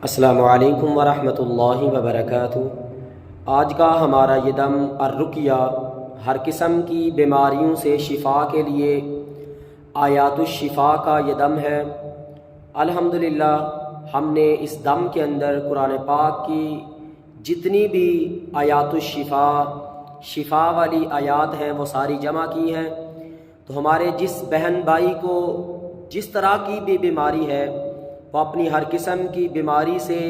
अस्सलामु अलैकुम वरहमतुल्लाहि वबरकातुहू। आज का हमारा ये दम अर्रुक़िया हर किस्म की बीमारियों से शिफ़ा के लिए आयातुश्शिफ़ा का ये दम है। अल्हम्दुलिल्लाह हमने इस दम के अंदर कुरान पाक की जितनी भी आयातुश्शिफ़ा शिफ़ा वाली आयात हैं वो सारी जमा की हैं। तो हमारे जिस बहन भाई को जिस तरह की भी बीमारी है वो अपनी हर किस्म की बीमारी से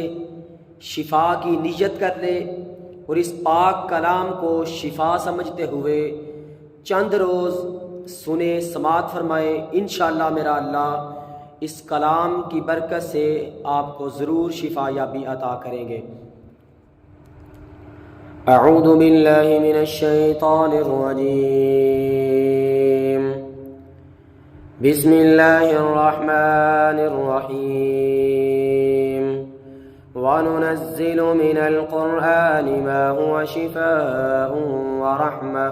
शिफा की नियत कर ले और इस पाक कलाम को शिफा समझते हुए चंद रोज़ सुने समात फरमाए। इंशाअल्लाह मेरा अल्लाह इस कलाम की बरकत से आपको ज़रूर शिफा याबी अता करेंगे। अऊज़ु बिल्लाहि मिनश शैतानिर रजीम। बिस्मिल्लाहिर्रहमानिर्रहीम। वनुनज़्ज़िलु मिनल क़ुरआनि मा हुवा शिफ़ाउन व रहमा।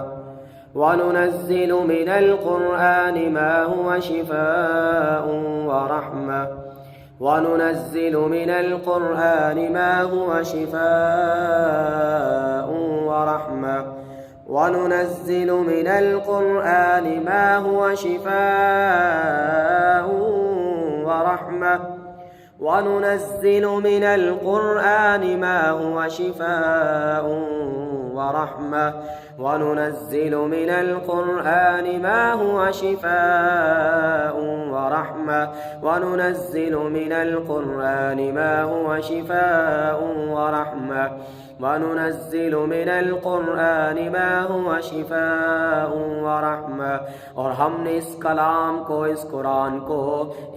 वनुनज़्ज़िलु मिनल क़ुरआनि मा हुवा शिफ़ाउन व रहमा। वनुनज़्ज़िलु मिनल क़ुरआनि मा हुवा शिफ़ाउन व रहमा। वनुनज़्ज़िलु मिनल क़ुरआनि मा हुवा शिफ़ाउन व रहमा। वनुनज़्ज़िलु मिनल क़ुरआनि मा हुवा शिफ़ाउन व रहमा। वनुनज़्ज़िलु मिनल क़ुरआनि मा हुवा शिफ़ाउन व रहमा। वनुनज़्ज़िलु मिनल क़ुरआनि मा हुवा शिफ़ाउन व रहमा। वनुनज़्ज़िलु मिनल क़ुरआनि मा हुवा शिफ़ाउन व रहमा। और हमने इस कलाम को, इस कुरान को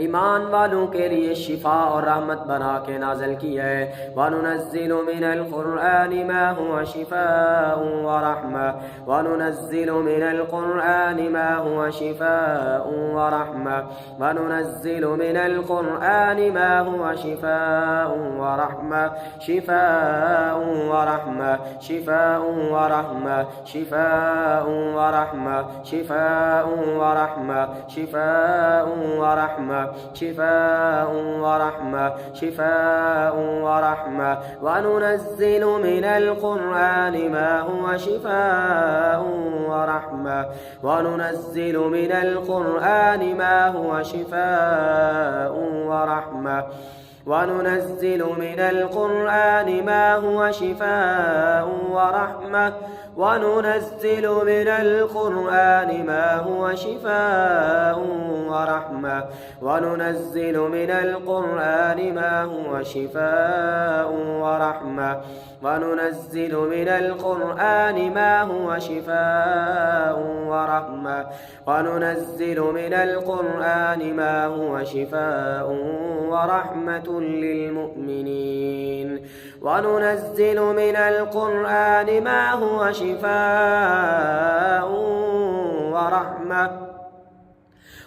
ईमान वालों के लिए शिफा और रहमत बना के नाज़िल किया है। वनुनज़्ज़िलु मिनल क़ुरआनि मा हुवा शिफ़ाउन व रहमा। वनुनज़्ज़िलु मिनल क़ुरआनि मा हुवा शिफ़ाउन व रहमा। वनुनज़्ज़िलु मिनल क़ुरआनि मा हुवा शिफ़ाउन व रहमा। शिफ़ाउन व रहमा। शिफ़ाउन व रहमा। शिफ़ाउन व रहमा। शिफ़ाउन व रहमा। शिफ़ाउन व रहमा। शिफ़ाउन व रहमा। शिफ़ाउन व रहमा। वनुनज़्ज़िलु मिनल क़ुरआनि मा हुवा शिफ़ाउन व रहमा। वनुनज़्ज़िलु मिनल क़ुरआनि मा हुवा शिफ़ाउन व रहमा। वनुनज़्ज़िलु मिनल क़ुरआनि मा हुवा शिफ़ाउन व रहमा। वनुनज़्ज़िलु मिनल क़ुरआनि मा हुवा शिफ़ाउन व रहमा। वनुनज़्ज़िलु मिनल क़ुरआनि मा हुवा शिफ़ाउन व रहमा। वनुनज़्ज़िलु मिनल क़ुरआनि मा हुवा शिफ़ाउन व रहमा। वनुनज़्ज़िलु मिनल क़ुरआनि मा हुवा शिफ़ाउन व रहमतुल लिल मुमिनीन। वनुनज़्ज़िलु मिनल क़ुरआनि मा हुवा शिफ़ाउन व रहमा।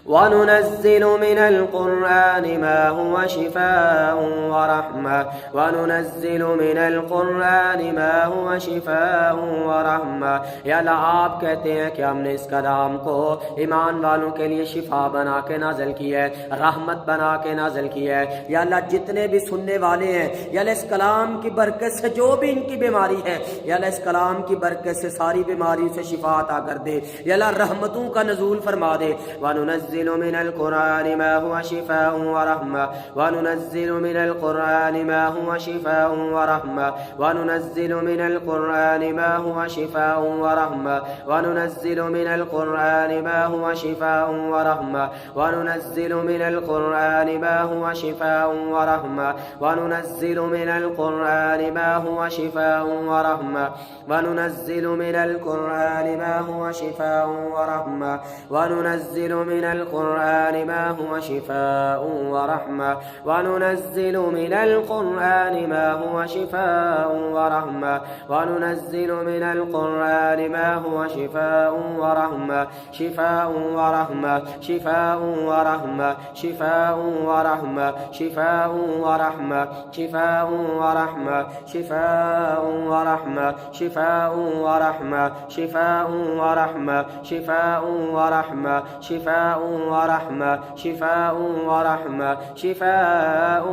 वनुनज़्ज़िलु मिनल क़ुरआनि मा हुवा शिफ़ाउन व रहमा। वनुनज़्ज़िलु मिनल क़ुरआनि मा हुवा शिफ़ाउन व रहमा। या अल्लाह आप कहते हैं कि हमने इस कलाम को ईमान वालों के लिए शिफा बना के नाज़िल किया है, रहमत बना के नाज़िल किया है। या अल्लाह जितने भी सुनने वाले हैं या अल्लाह इस कलाम की बरकत से जो भी इनकी बीमारी है या अल्लाह इस कलाम की बरकत से सारी बीमारियों से शिफा अता कर दे। या अल्लाह रहमतों का नज़ूल फरमा दे। वनुनज़्ज़िलु मिनल क़ुरआनि मा हुवा शिफ़ाउन व रहमा। वनुनज़्ज़िलु मिनल क़ुरआनि मा हुवा शिफ़ाउन व रहमा। वनुनज़्ज़िलु मिनल क़ुरआनि मा हुवा शिफ़ाउन व रहमा। वनुनज़्ज़िलु मिनल क़ुरआनि मा हुवा शिफ़ाउन व रहमा। वनुनज़्ज़िलु मिनल क़ुरआनि मा हुवा शिफ़ाउन व रहमा। वनुनज़्ज़िलु मिनल क़ुरआनि मा हुवा शिफ़ाउन व रहमा। वनुनज़्ज़िलु मिनल क़ुरआनि मा हुवा शिफ़ाउन व रहमा। वनुनज़्ज़िलु मिनल क़ुरआनि मा हुवा शिफ़ाउन व रहमा। वनुनज़्ज़िलु मिनल क़ुरआनि मा हुवा शिफ़ाउन व रहमा। वनुनज़्ज़िलु मिनल क़ुरआनि मा हुवा शिफ़ाउन व रहमा। शिफ़ाउन व रहमा। शिफ़ाउन व रहमा। शिफ़ाउन व रहमा। शिफ़ाउन व रहमा। शिफ़ाउन व रहमा। शिफ़ाउन व रहमा। शिफ़ाउन व रहमा। शिफ़ाउन व रहमा। शिफ़ाउन व रहमा। शिफ़ाउन ورحمة شفاء ورحمة شفاء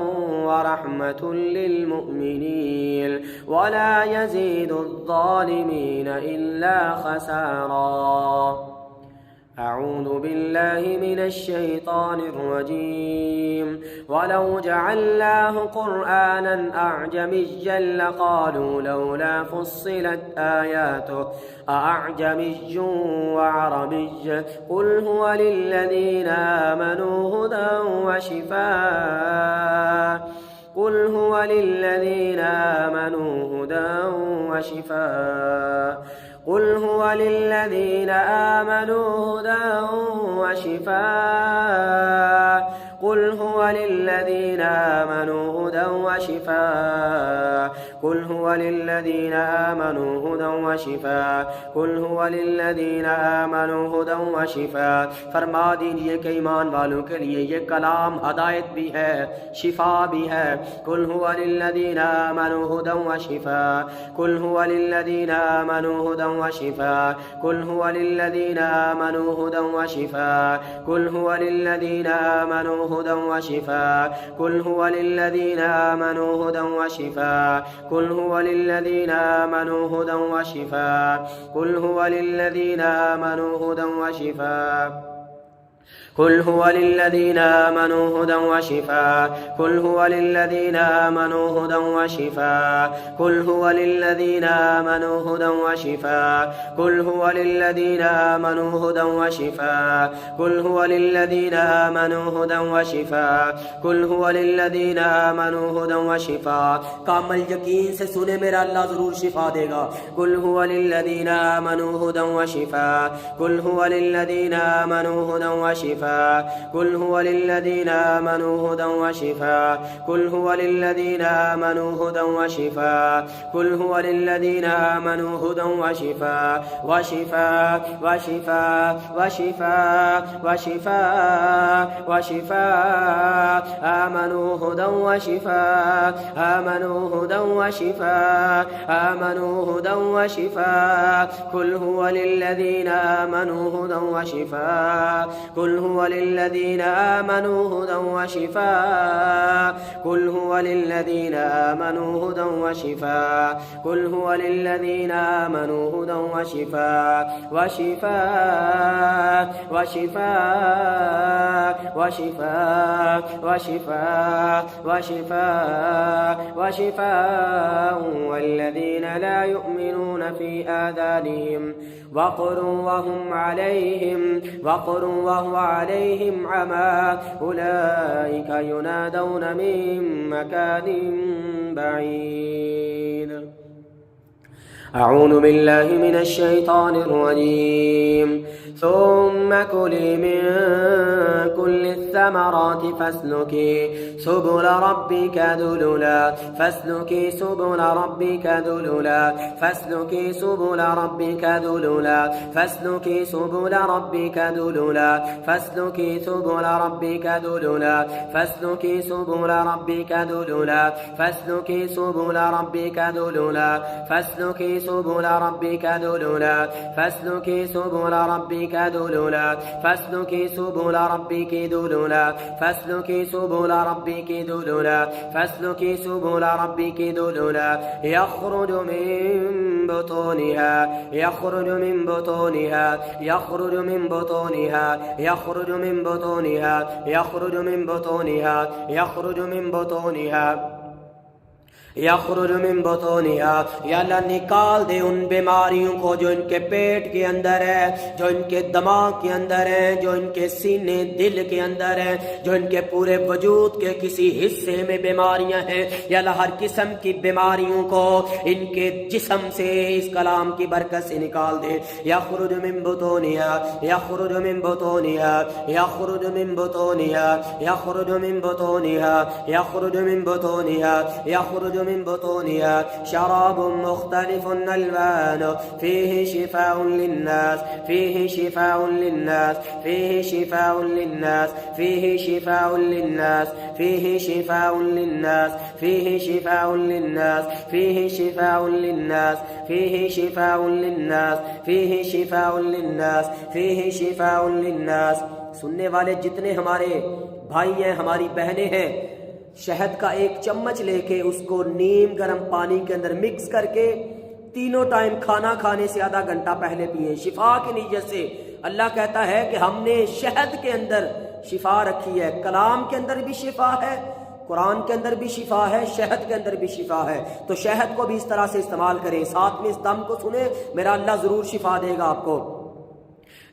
ورحمة للمؤمنين ولا يزيد الظالمين إلا خسارا. أعوذ بالله من الشيطان الرجيم. ولو جعلناه قرآنا أعجميا لقالوا لولا فصلت آياته أأعجمي وعربي قل هو للذين آمنوا هدى وشفاء قل هو للذين آمنوا هدى وشفاء قل هو للذين آمنوا هدى وشفاء قل هو للذين آمنوا هدى وشفاء قل هو للذين آمنوا هدى وشفاء قل هو للذين آمنوا هدى وشفاء. फरमा दीजिए कि ईमान वालों के लिए ये कलाम हदायत भी है, शिफा भी है. कुल हुवा लिल्लज़ीना आमनू हुदन व शिफा कुल हुवा लिल्लज़ीना आमनू हुदन व शिफा कुल हुवा लिल्लज़ीना आमनू हुदन व शिफा कुल हुवा लिल्लज़ीना आमनू हुदन व शिफा कुल हुवा लिल्लज़ीना आमनू हुदन व शिफा कुल हुवा लिल्लज़ीना आमनू हुदन व शिफा कुल हुवा लिल्लज़ीना आमनू हुदन व शिफा قل هو للذين آمنوا هدى وشفاء قل هو للذين آمنوا هدى وشفاء قل هو للذين آمنوا هدى وشفاء قل هو للذين آمنوا هدى وشفاء قل هو للذين آمنوا هدى وشفاء قل هو للذين آمنوا هدى وشفاء. कामल यकीन से सुने मेरा अल्लाह जरूर शिफा देगा. कुल हुवा लिल्लज़ीना आमनू हुदन व शिफा कुल हुवा लिल्लज़ीना आमनू हुदन व शिफा कुल हुवा लिल्लज़ीना आमनू हुदन व शिफा कुल हुवा लिल्लज़ीना आमनू हुदन व शिफा कुल हुवा लिल्लज़ीना आमनू हुदन व शिफा व शिफा व शिफा व शिफा व शिफा व शिफा आमनू हुदन व शिफा آمنوا هدى وشفاء آمنوا هدى وشفاء قل هو للذين آمنوا هدى وشفاء قل هو للذين آمنوا هدى وشفاء قل هو للذين آمنوا هدى وشفاء قل هو للذين آمنوا هدى وشفاء وشفاء وشفاء وشفاء وشفاء وشفاء وشفاء والذين لا يؤمنون في آذانهم وقر وهو عليهم عمى أولئك ينادون من مكان بعيد. أعوذ بالله من الشيطان الرجيم. ثم كلي من كل الثمرات فاسلكي سبل ربك ذللا فاسلكي سبل ربك ذللا فاسلكي سبل ربك ذللا فاسلكي سبل ربك ذللا فاسلكي سبل ربك ذللا فاسلكي سبل ربك ذللا فاسلكي سبل ربك ذللا فاسلكي سبل ربك ذللا فاسلكي سبل ربك ذللا فاسلكي سبل ربك ذللا فاسلكي سبل ربك ذللا فاسلكي سبل ربك ذللا يخرج من بطونها يخرج من بطونها يخرج من بطونها يخرج من بطونها يخرج من بطونها يخرج من بطونها यखरुज मिन बतूनिहा. या अल्लाह निकाल दे उन बीमारियों को जो इनके पेट के अंदर है, जो इनके दिमाग के अंदर है, जो इनके सीने दिल के अंदर है, जो इनके पूरे वजूद के किसी हिस्से में बीमारियां हैं. या अल्लाह हर किस्म की बीमारियों को इनके जिस्म से इस कलाम की बरकत से निकाल दे. यखरुज मिन बतूनिहा यखरुज मिन बतूनिहा यखरुज मिन बतूनिहा यखरुज मिन बतूनिहा यखरुज मिन बतूनिहा यखरुज من بطونها شراب مختلف ألوانه فيه شفاء للناس فيه شفاء للناس فيه شفاء للناس فيه شفاء للناس فيه شفاء للناس فيه شفاء للناس فيه شفاء للناس فيه شفاء للناس فيه شفاء للناس فيه شفاء للناس सुनने वाले जितने हमारे भाई हैं, हमारी बहनें हैं, शहद का एक चम्मच लेके उसको नीम गर्म पानी के अंदर मिक्स करके 3 टाइम खाना खाने से आधा घंटा पहले पिए, शिफा की नीयत से। अल्लाह कहता है कि हमने शहद के अंदर शिफा रखी है, कलाम के अंदर भी शिफा है, कुरान के अंदर भी शिफा है, शहद के अंदर भी शिफा है। तो शहद को भी इस तरह से इस्तेमाल करें। साथ में इस दम को सुने, मेरा अल्लाह जरूर शिफा देगा आपको।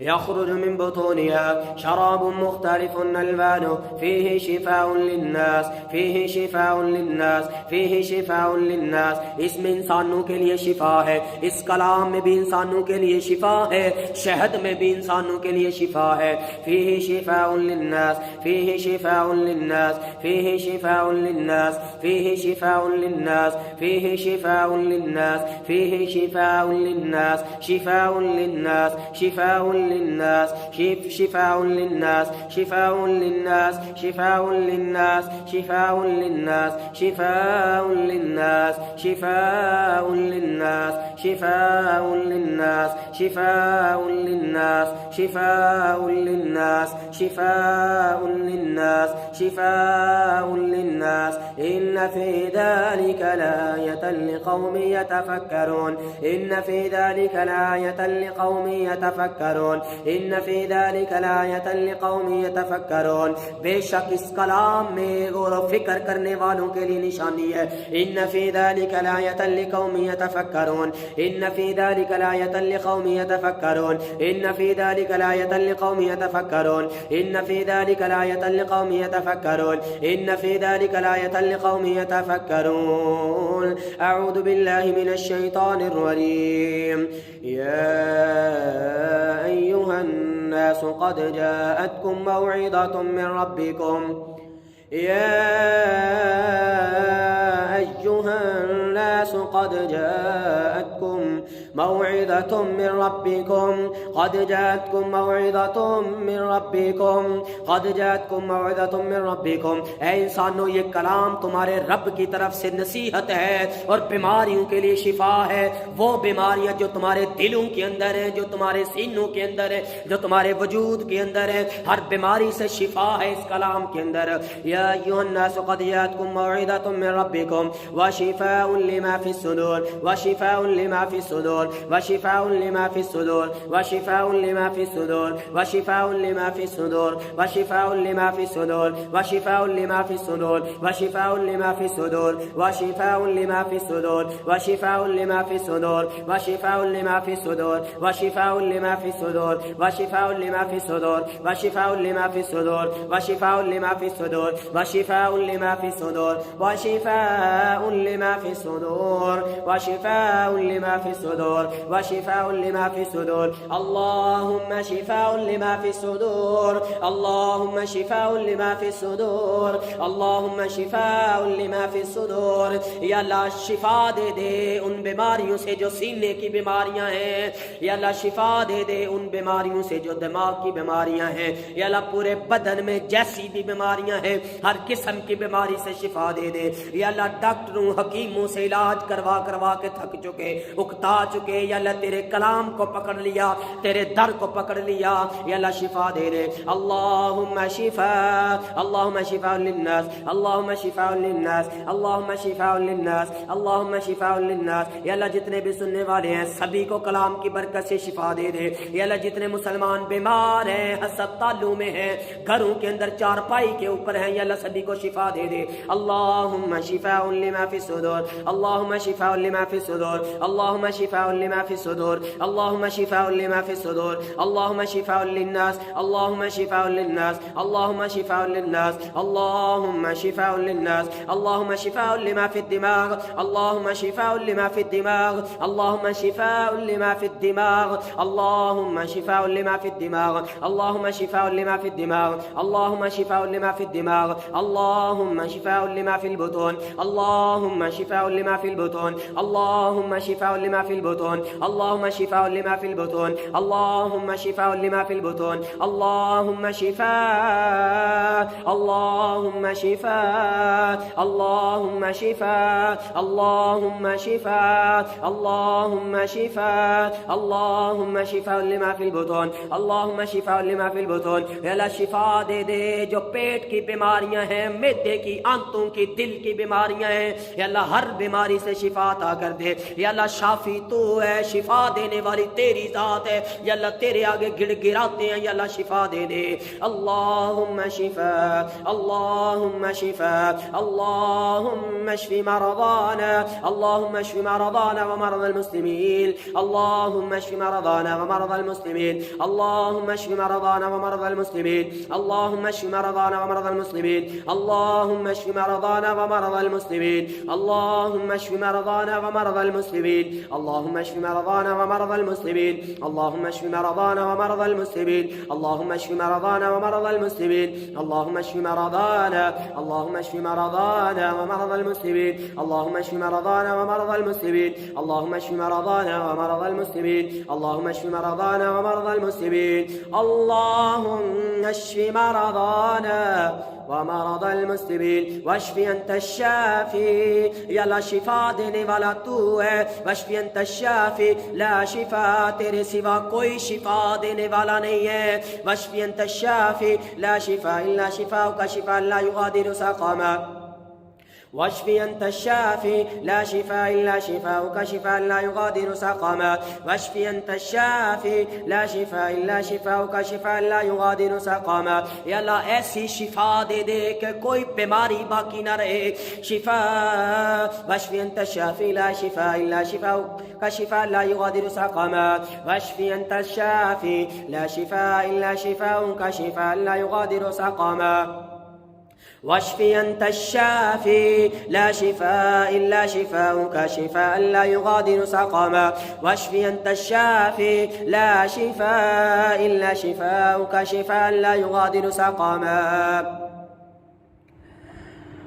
यख़रुज मिन बुतूनिहा शराबुन मुख्तलिफुन अलवानुहु फीही शिफाउन लिन्नास, फीही शिफाउन लिन्नास, फीही शिफाउन लिन्नास। इसमें इंसानों के लिए शिफा है, इस कलाम में भी इंसानों के लिए शिफा है, शहद में भी इंसानों के लिए शिफा है। फीही शिफाउन लिन्नास, फीही शिफाउन लिन्नास, फीही शिफाउन लिन्नास, फीही शिफाउन लिन्नास, फीही शिफाउन लिन्नास, फीही शिफाउन लिन्नास, शिफाउन लिन्नास, शिफाउन लिन्नास, शिफाउन लिन्नास, शिफाउन लिन्नास, शिफाउन लिन्नास, शिफाउन लिन्नास, शिफाउन लिन्नास, शिफाउन लिन्नास, शिफाउन लिन्नास, शिफाउन लिन्नास, शिफाउन लिन्नास, शिफाउन लिन्नास, शिफाउन लिन्नास। इन्न फी ज़ालिका लायतन लिक़ौमिन यतफ़क्करून, इन्न फी ज़ालिका लायतन लिक़ौमिन यतफ़क्करून, इन्न फी ज़ालिका लायतन लिक़ौमिन यतफ़क्करून। बेशक इस कलाम में गौर व फिक्र करने वालों के लिए निशानी है। इन्न फी ज़ालिका लायतन लिक़ौमिन यतफ़क्करून, इन्न फी ज़ालिका लायतन लिक़ौमिन यतफ़क्करून, इन्न फी ज़ालिका लायतन लिक़ौमिन यतफ़क्करून, इन्न फी ज़ालिका लायतन लिक़ौमिन यतफ़क्करून, इन्न फी ज़ालिका लायतन लिक़ौमिन यतफ़क्करून। अऊज़ु बिल्लाहि मिनश शैतानिर रजीम। या अय्युहन नास क़द जाअतकुम मौइज़तुम मिन रब्बिकुम, या अय्युहन नास क़द जाअतकुम मौइज़तुम मिन रब्बिकुम, क़द जाअतकुम मौइज़तुम मिन रब्बिकुम, क़द जाअतकुम मौइज़तुम मिन रब्बिकुम। ऐ इंसानों, ये कलाम तुम्हारे रब की तरफ से नसीहत है और बीमारियों के लिए शिफा है। वो बीमारियां जो तुम्हारे दिलों के अंदर है, जो तुम्हारे सीनों के अंदर है, जो तुम्हारे वजूद के अंदर है, हर बीमारी से शिफा है इस कलाम के अंदर। या अय्युहन नास क़द जाअतकुम मौइज़तुम मिन रब्बिकुम व शिफ़ाउन लिमा फ़िस्सुदूर, व शिफ़ाउन लिमा फ़िस्सुदूर, व शिफ़ाउन लिमा फ़िस्सुदूर, व शिफ़ाउन लिमा फ़िस्सुदूर, व शिफ़ाउन लिमा फ़िस्सुदूर, व शिफ़ाउन लिमा फ़िस्सुदूर, व शिफ़ाउन लिमा फ़िस्सुदूर, व शिफ़ाउन लिमा फ़िस्सुदूर, व शिफ़ाउन लिमा फ़िस्सुदूर, व शिफ़ाउन लिमा फ़िस्सुदूर, व शिफ़ाउन लिमा फ़िस्सुदूर, व शिफ़ाउन लिमा फ़िस्सुदूर, व शिफ़ाउन लिमा फ़िस्सुदूर, व शिफ़ाउन लिमा फ़िस्सुदूर, व शिफ़ाउन लिमा फ़िस्सुदूर, व शिफ़ाउन लिमा फ़िस्सुदूर, व शिफ़ाउन लिमा फ़िस्सुदूर, व शिफ़ाउन लिमा फ़िस्सुदूर, व शिफ़ाउन लिमा फ़िस्सुदूर। अल्लाहुम्मा शिफ़ाउन लिमा फ़िस्सुदूर, अल्लाहुम्मा शिफ़ाउन लिमा फ़िस्सुदूर, अल्लाहुम्मा शिफ़ाउन लिमा फ़िस्सुदूर। या अल्लाह शिफा दे दे उन बीमारियों से जो सीने की बीमारियां हैं, या अल्लाह शिफा दे दे उन बीमारियों से जो दिमाग की बीमारियां हैं, या अल्लाह पूरे बदन में जैसी भी बीमारियां हैं हर किस्म की बीमारी से शिफा दे दे। या अल्लाह डॉक्टरों हकीमों से इलाज करवा करवा के थक चुके, उकता चुके, या अल्लाह तेरे कलाम को पकड़ लिया, तेरे दर को पकड़ लिया, या अल्लाह शिफा दे दे। अल्लाहुम्मा शिफा, अल्लाहुम्मा शिफा लिन्नास, अल्लाहुम्मा शिफा लिन्नास, अल्लाहुम्मा शिफा लिन्नास, अल्लाहुम्मा शिफा लिन्नास। या अल्लाह जितने भी सुनने वाले हैं सभी को कलाम की बरकत से शिफा दे दे। या अल्लाह जितने मुसलमान बीमार हैं, अस्पतालों में हैं, घरों के अंदर चारपाई के ऊपर हैं, या अल्लाह सभी को शिफा दे दे। अल्लाहुम्मा शिफाउन लिमा फ़िस्सुदूर, अल्लाहुम्मा शिफाउन लिमा फ़िस्सुदूर, अल्लाहुम्मा शिफाउन लिमा फ़िस्सुदूर, अल्लाहुम्मा शिफाउन लिमा फ़िस्सुदूर, अल्लाहुम्मा शिफाउन लिन्नास, अल्लाहुम्मा शिफाउन लिन्नास, अल्लाहुम्मा शिफाउन लिन्नास, अल्लाहुम्मा शिफाउन लिन्नास, अल्लाहुम्मा शिफाउन लिमा फ़िद्दिमाग, अल्लाहुम्मा शिफाउन लिमा फ़िद्दिमाग, अल्लाहुम्मा शिफाउन लिमा फ़िद्दिमाग, अल्लाहुम्मा शिफाउन लिमा फ़िद्दिमाग, अल्लाहुम्मा शिफाउन लिमा फ़िद्दिमाग, अल्लाहुम्मा शिफाउन लिमा फ़िद्दिमाग, अल्लाहुम्मा शिफाउन लिमा फ़िल बुतून, अल्लाहुम्मा शिफाउन लिमा फ़िल बुतून, अल्लाहुम्मा शिफाउन लिमा फ़िल बुतून, البطون اللهم شفاء لما في البطون اللهم شفاء لما في البطون اللهم شفاء اللهم شفاء اللهم شفاء اللهم شفاء اللهم شفاء اللهم شفاء لما في البطون اللهم شفاء لما في البطون या अल्लाह शिफा दे दे जो पेट की बीमारियां हैं मैदे की आंतों की दिल की बीमारियां हैं या अल्लाह हर बीमारी से शिफा अता कर दे या अल्लाह शाफी तू है शिफा देने वाली तेरी जात है या अल्लाह तेरे आगे गिड़गिड़ाते हैं या अल्लाह शिफा दे दे अल्लाहुम्मा शिफा अल्लाहुम्मा शिफा अल्लाहुम्मा शफी मरदाना अल्लाहुम्मा शफी मरदाना व मरदा المسلمين اللهم اشف مرضانا ومرضى المسلمين اللهم اشف مرضانا ومرضى المسلمين اللهم اشف مرضانا ومرضى المسلمين اللهم اشف مرضانا ومرضى المسلمين اللهم اشف مرضانا ومرضى المسلمين اللهم اشف مرضانا ومرضى المسلمين اللهم اشف مرضانا ومرضى المسلمين اللهم اشف مرضانا ومرضى المسلمين اللهم اشف مرضانا اللهم اشف مرضانا ومرضى المسلمين اللهم اشف مرضانا ومرضى المسلمين اللهم اشف مرضانا ومرضى المسلمين اللهم اشف مرضانا ومرضى المسلمين اللهم اشف مرضانا ومرض المسلمين واشفي انت الشافي या अल्लाह शिफा देने वाला तू है वशफी अंत शाफी ला शिफा तेरे सिवा कोई शिफा देने वाला नहीं है वशफी अंत शाफी ला शिफा इल्ला शिफा का शिफा ला युगादिरु सक़मा واشفي أنت الشافي لا شفاء إلا شفاؤك شفاء لا يغادر سقما واشفي أنت الشافي لا شفاء إلا شفاؤك شفاء لا يغادر سقما या अल्लाह ऐसी शिफा दे दे कि कोई बीमारी बाकी ना रहे शिफा वashfi anta shafi la shifa illa shifauka shifa la yughadiru saqama washfi anta shafi la shifa illa shifauka shifa la yughadiru saqama واشفي أنت الشافي لا شفاء إلا شفاؤك شفاء لا يغادر سقما واشفي أنت الشافي لا شفاء إلا شفاؤك شفاء لا يغادر سقما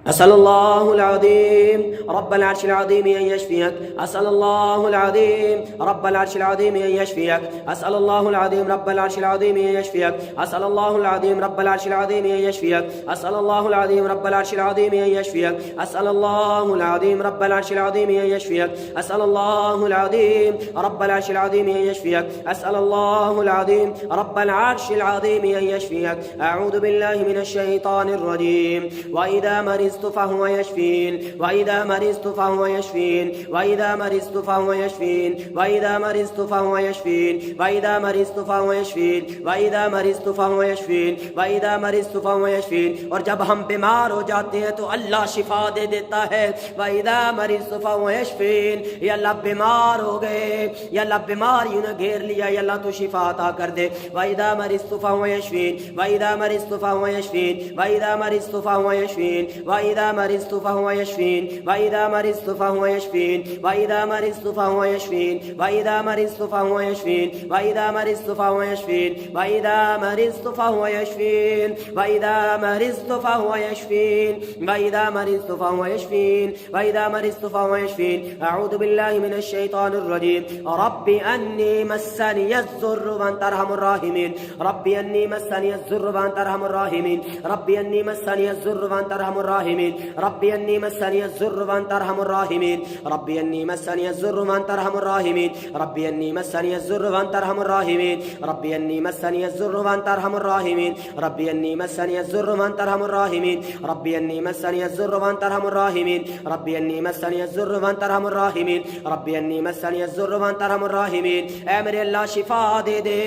أسأل الله العظيم رب العرش العظيم أن يشفيك أسأل الله العظيم رب العرش العظيم أن يشفيك أسأل الله العظيم رب العرش العظيم أن يشفيك أسأل الله العظيم رب العرش العظيم أن يشفيك أسأل الله العظيم رب العرش العظيم أن يشفيك أسأل الله العظيم رب العرش العظيم أن يشفيك أسأل الله العظيم رب العرش العظيم أن يشفيك أسأل الله العظيم رب العرش العظيم أن يشفيك أعوذ بالله من الشيطان الرجيم وإذا مرضت فهو يشفين وإذا مرضت فهو يشفين وإذا مرضت فهو يشفين وإذا مرضت فهو يشفين وإذا مرضت فهو يشفين وإذا مرضت فهو يشفين وإذا مرضت فهو يشفين और जब हम बीमार हो जाते हैं तो अल्लाह शिफा दे देता है वइदा मरीज़ फहुव यशफीन या अल्लाह बीमार हो गए या अल्लाह बीमारियों ने घेर लिया या अल्लाह तू शिफा अता कर दे वइदा मरीज़ फहुव यशफीन वइदा मरीज़ फहुव यशफीन वइदा मरीज़ फहुव यशफीन وإذا مرضت فهو يشفين وإذا مرضت فهو يشفين وإذا مرضت فهو يشفين وإذا مرضت فهو يشفين وإذا مرضت فهو يشفين وإذا مرضت فهو يشفين وإذا مرضت فهو يشفين وإذا مرضت فهو يشفين وإذا مرضت فهو يشفين أعوذ بالله من الشيطان الرجيم ربي أني مسني الضر وأنت أرحم الراحمين ربي أني مسني الضر وأنت أرحم الراحمين ربي أني مسني الضر وأنت أرحم الراحمين ربي أني مسني الضر وأنت أرحم الراحمين ربي أني مسني الضر وأنت أرحم الراحمين ربي أني مسني الضر وأنت أرحم الراحمين ربي أني مسني الضر وأنت أرحم الراحمين ربي أني مسني الضر وأنت أرحم الراحمين ربي أني مسني الضر وأنت أرحم الراحمين ربي أني مسني الضر وأنت أرحم الراحمين ربي أني مسني الضر وأنت أرحم الراحمين ऐ मेरे अल्लाह शिफा दे दे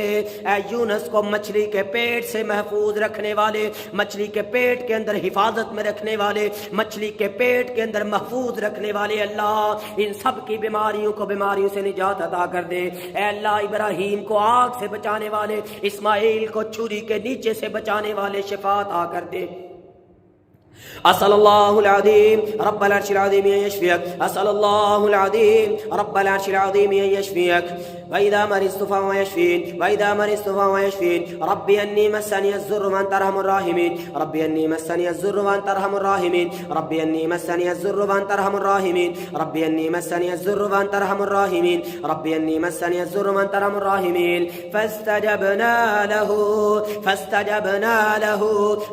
ऐ यूनुस को मछली के पेट से महफूज रखने वाले मछली के पेट के अंदर हिफाजत में रखने वाले मछली के पेट के अंदर महफूज रखने वाले अल्लाह इन सब की बीमारियों से निजात अता कर दे ऐ अल्लाह इब्राहीम को आग से बचाने वाले इस्माइल को छुरी के नीचे से बचाने वाले शिफा अता कर दे أسأل الله العظيم رب العرش العظيم أن يشفيك أسأل الله العظيم رب العرش العظيم أن يشفيك وإذا مرضت فهو يشفين وإذا مرضت فهو يشفين ربي أني مسني الضر وأنت أرحم الراحمين ربي أني مسني الضر وأنت أرحم الراحمين ربي أني مسني الضر وأنت أرحم الراحمين ربي أني مسني الضر وأنت أرحم الراحمين ربي أني مسني الضر وأنت أرحم الراحمين فاستجبنا له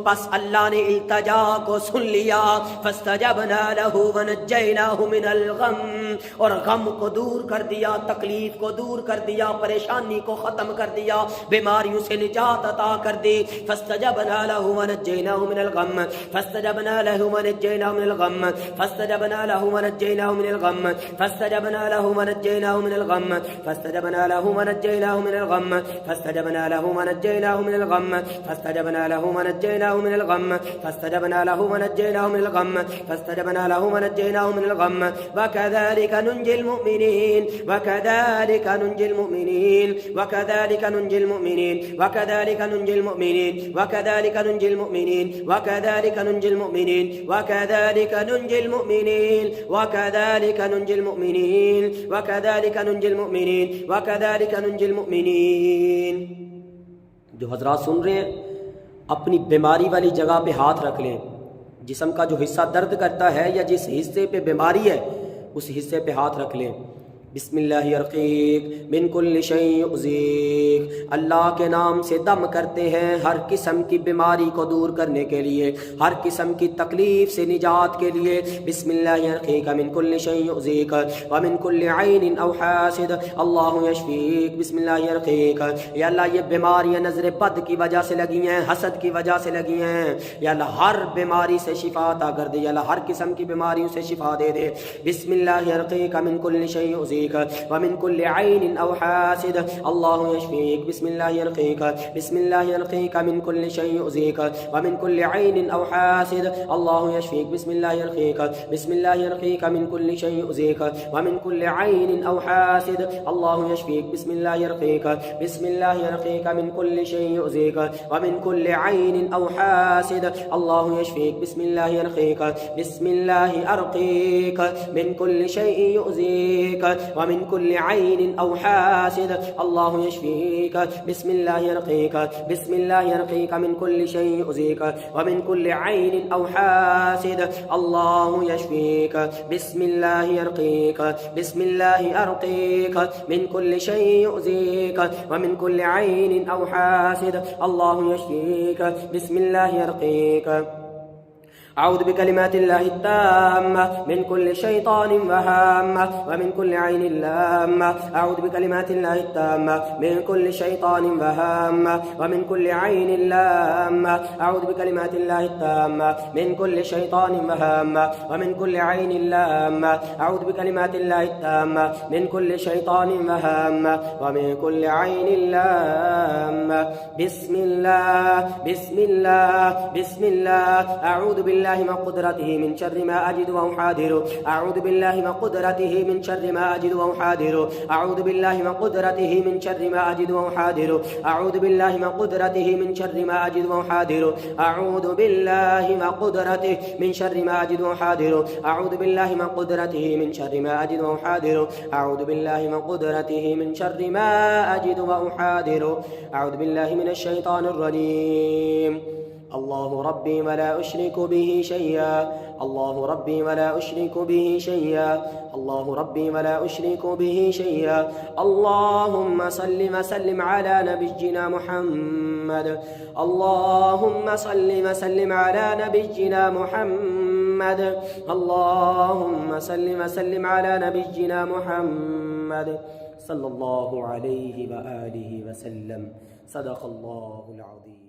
بس اللہ نے التجا کو سن لیا فاستجبنا له ونجيناه من الغم اور غم کو دور کر دیا تکلیف کو دور کر دیا پریشانی کو ختم کر دیا بیماریوں سے نجات عطا کر دی فاستجبنا له ونجيناه من الغم فاستجبنا له ونجيناه من الغم فاستجبنا له ونجيناه من الغم فاستجبنا له ونجيناه من الغم فاستجبنا له ونجيناه من الغم فاستجبنا له ونجيناه من الغم فاستجبنا له ونجيناه من الغم فاستجبنا له ونجيناه من الغم فاستجبنا له ونجيناه من الغم وكذلك ننجي المؤمنين وكذلك ننجي المؤمنين وكذلك ننجي المؤمنين وكذلك ننجي المؤمنين وكذلك ننجي المؤمنين وكذلك ننجي المؤمنين وكذلك ننجي المؤمنين وكذلك ننجي المؤمنين وكذلك ننجي المؤمنين وكذلك ننجي المؤمنين جو حضرات سن رہے ہیں اپنی بیماری والی جگہ پہ ہاتھ رکھ لیں جسم کا جو حصہ درد کرتا ہے یا جس حصے پہ بیماری ہے اس حصے پہ ہاتھ رکھ لیں بسم اللہ یرقیک من کل شیء یؤذیک اللہ کے نام سے دم کرتے ہیں ہر قسم کی بیماری کو دور کرنے کے لیے ہر قسم کی تکلیف سے نجات کے لیے بسم اللہ یرقیک من کل شیء یؤذیک ومن کل عین او حاسد اللہ یشفیک بسم اللہ یرقیک یا اللہ یہ بیماریاں نظر بد کی وجہ سے لگی ہیں حسد کی وجہ سے لگی ہیں یا اللہ ہر بیماری سے شفا عطا کر دے یا اللہ ہر قسم کی بیماریوں سے شفا دے دے بسم اللہ یرقیک من کل شیء یؤذیک ومن كل عين أو حاسد الله يشفيك بسم الله يرقيك بسم الله يرقيك من كل شيء يؤذيك ومن كل عين أو حاسد الله يشفيك بسم الله يرقيك بسم الله يرقيك من كل شيء يؤذيك ومن كل عين أو حاسد الله يشفيك بسم الله يرقيك بسم الله يرقيك من كل شيء يؤذيك ومن كل عين أو حاسد الله يشفيك بسم الله يرقيك بسم الله أرقيك من كل شيء يؤذيك ومن كل عين أو حاسد الله يشفيك بسم الله يرقيك بسم الله يرقيك من كل شيء يؤذيك ومن كل عين أو حاسد الله يشفيك بسم الله يرقيك بسم الله أرقيك من كل شيء يؤذيك ومن كل عين أو حاسد الله يشفيك بسم الله يرقيك أعوذ بكلمات الله التامة من كل شيطان وهامة ومن كل عين لامة أعوذ بكلمات الله التامة من كل شيطان وهامة ومن كل عين لامة أعوذ بكلمات الله التامة من كل شيطان وهامة ومن كل عين لامة أعوذ بكلمات الله التامة من كل شيطان وهامة ومن كل عين لامة بسم الله بسم الله بسم الله أعوذ بالله من قدرته من شر ما أجد وأحاذر أعوذ بالله من قدرته من شر ما أجد وأحاذر أعوذ بالله من قدرته من شر ما أجد وأحاذر أعوذ بالله من قدرته من شر ما أجد وأحاذر أعوذ بالله من قدرته من شر ما أجد وأحاذر أعوذ بالله من قدرته من شر ما أجد وأحاذر أعوذ بالله من قدرته من شر ما أجد وأحاذر أعوذ بالله من الشيطان الرجيم الله ربي ولا أشرك به شيئا الله ربي ولا أشرك به شيئا الله ربي ولا أشرك به شيئا اللهم صل وسلم على نبينا محمد اللهم صل وسلم على نبينا محمد اللهم صل وسلم على نبينا محمد صلى الله عليه وآله وسلم صدق الله العظيم.